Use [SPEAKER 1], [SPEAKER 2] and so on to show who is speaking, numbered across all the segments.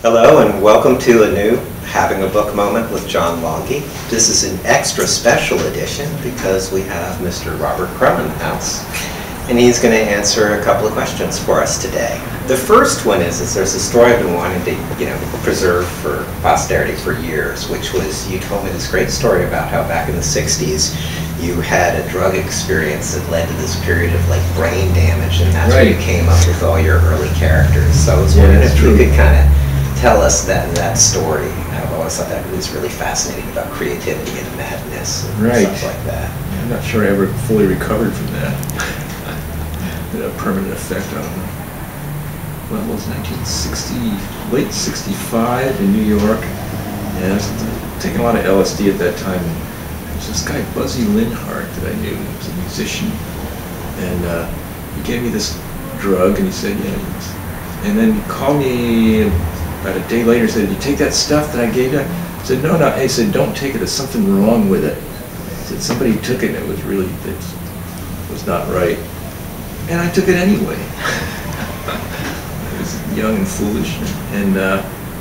[SPEAKER 1] Hello and welcome to a new Having a Book Moment with John Longhi. This is an extra special edition because we have Mr. Robert Crumb in the house, and he's going to answer a couple of questions for us today. The first one is there's a story I've been wanting to preserve for posterity for years, which was you told me this great story about how back in the 60s you had a drug experience that led to this period of like brain damage, and that's where you came up with all your early characters. So I was wondering if you could kind of tell us that story. I've always thought that was really fascinating about creativity and madness and stuff like that.
[SPEAKER 2] I'm not sure I ever fully recovered from that. It had a permanent effect on me. Well, it was 1960, late 65 in New York, and I was taking a lot of LSD at that time. There was this guy, Buzzy Linhart, that I knew. He was a musician, and he gave me this drug, and he said, and then he called me about a day later and said, "Did you take that stuff that I gave you?" I said, no. He said, "Don't take it, there's something wrong with it." He said, "Somebody took it and it was not right." And I took it anyway. I was young and foolish, and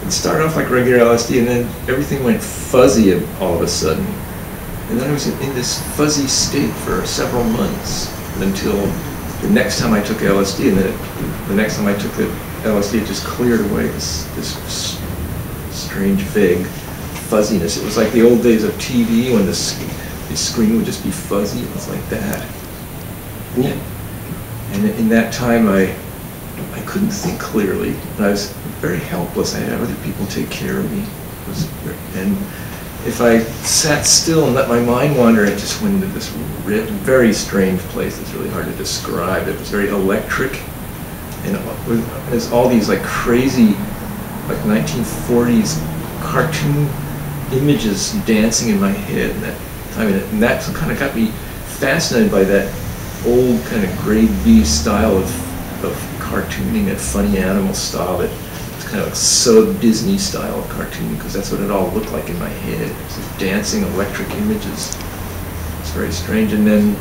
[SPEAKER 2] it started off like regular LSD, and then everything went fuzzy all of a sudden. And then I was in this fuzzy state for several months until the next time I took LSD, and then the next time I took the LSD, it just cleared away this strange, vague fuzziness. It was like the old days of TV when the screen would just be fuzzy. It was like that. Yeah. And in that time, I couldn't think clearly. And I was very helpless. I had other people take care of me. And if I sat still and let my mind wander, it just went into this very strange place. It's really hard to describe. It was very electric. And there's all these like crazy, like 1940s cartoon images dancing in my head. And that kind of got me fascinated by that old kind of grade B style of cartooning, and funny animal style. That it's kind of like sub-Disney style of cartooning, because that's what it all looked like in my head. It's dancing electric images. It's very strange. And then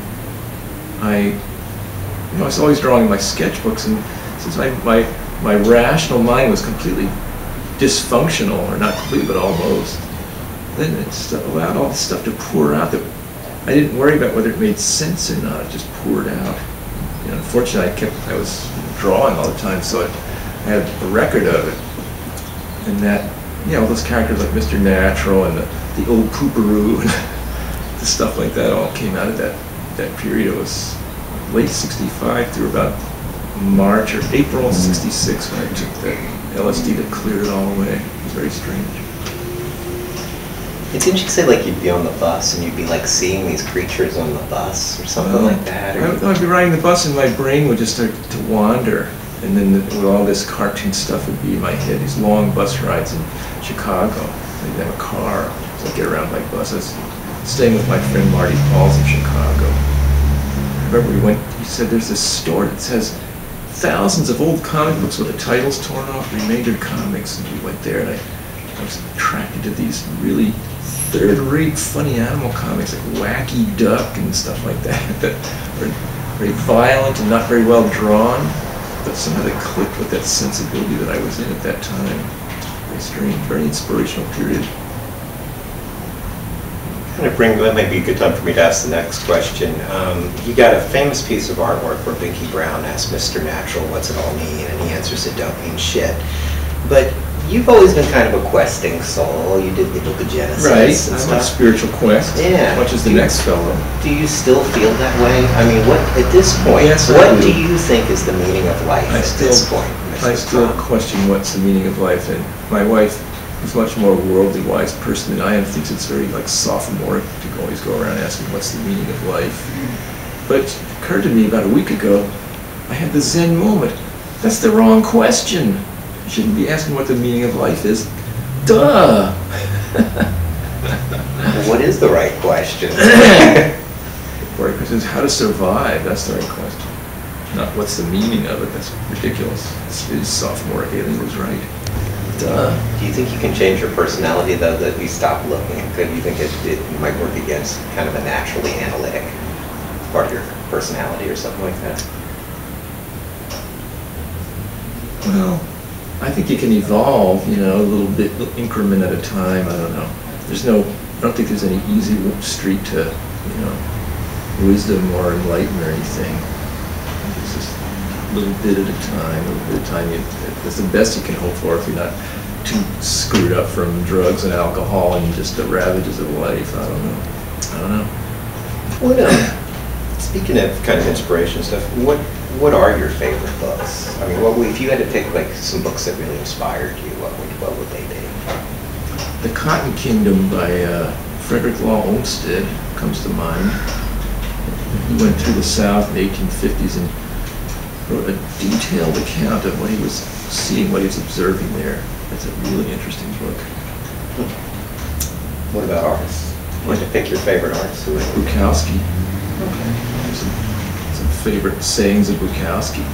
[SPEAKER 2] I was always drawing in my sketchbooks, and since my rational mind was completely dysfunctional, or not completely, but almost, then it allowed all this stuff to pour out that I didn't worry about whether it made sense or not. It just poured out. Unfortunately, I was drawing all the time, so I had a record of it. And that, all those characters like Mr. Natural and the old Pooperoo and the stuff like that all came out of that period. It was late 65 through about March or April 66 when I took that LSD that cleared it all away. It was very strange.
[SPEAKER 1] Didn't you say like you'd be on the bus and you'd be like seeing these creatures on the bus or something like that?
[SPEAKER 2] I'd be riding the bus and my brain would just start to wander, and then all this cartoon stuff would be in my head. These long bus rides in Chicago. I didn't have a car, so I'd get around by bus. I was staying with my friend Marty Pauls in Chicago. I remember he said there's this store that says thousands of old comic books with the titles torn off, remaindered comics, and we went there, and I was attracted to these really third-rate funny animal comics like Wacky Duck and stuff like that were very violent and not very well drawn, but somehow they clicked with that sensibility that I was in at that time. Very strange, very inspirational period.
[SPEAKER 1] That might be a good time for me to ask the next question. You got a famous piece of artwork where Binky Brown asks Mr. Natural, "What's it all mean?" and he answers, "It don't mean shit." But you've always been kind of a questing soul. You did the Book of Genesis and stuff.
[SPEAKER 2] I'm on a spiritual quest, as much as the next fellow.
[SPEAKER 1] Do you still feel that way? I mean, at this point, what do you think is the meaning of life at this point, Mr.
[SPEAKER 2] I still question what's the meaning of life, and my wife, who's a much more worldly wise person than I am, thinks it's very like sophomoric to always go around asking what's the meaning of life. But it occurred to me about a week ago, I had the Zen moment. That's the wrong question. You shouldn't be asking what the meaning of life is. Duh!
[SPEAKER 1] What is the right question?
[SPEAKER 2] The right question is how to survive. That's the right question. Not what's the meaning of it. That's ridiculous. This sophomoric alien was right. Duh.
[SPEAKER 1] Do you think you can change your personality, though, that you stop looking? Do you think it might work against kind of a naturally analytic part of your personality or something like that?
[SPEAKER 2] Well, I think you can evolve, you know, a little bit, increment at a time. I don't know. I don't think there's any easy street to, you know, wisdom or enlightenment or anything. I think it's just a little bit at a time, a little bit at a time. That's the best you can hope for if you're not too screwed up from drugs and alcohol and just the ravages of life. I don't know.
[SPEAKER 1] What, speaking of kind of inspiration stuff, what are your favorite books? I mean, if you had to pick like some books that really inspired you, what would they be?
[SPEAKER 2] The Cotton Kingdom by Frederick Law Olmsted comes to mind. He went through the South in the 1850s and wrote a detailed account of what he was seeing, what he was observing there. It's a really interesting book.
[SPEAKER 1] What about artists? You had to pick your favorite artist?
[SPEAKER 2] Bukowski.
[SPEAKER 1] Okay.
[SPEAKER 2] Some favorite sayings of Bukowski.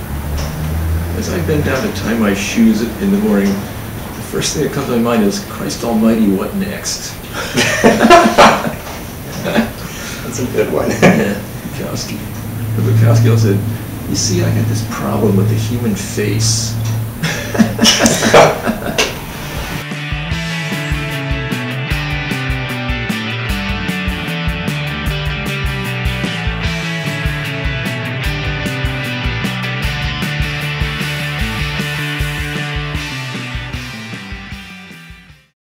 [SPEAKER 2] As I bend down to tie my shoes in the morning, the first thing that comes to my mind is, Christ Almighty, what next?
[SPEAKER 1] That's a good one.
[SPEAKER 2] Yeah, Bukowski. But Bukowski also said, you see, I got this problem with the human face.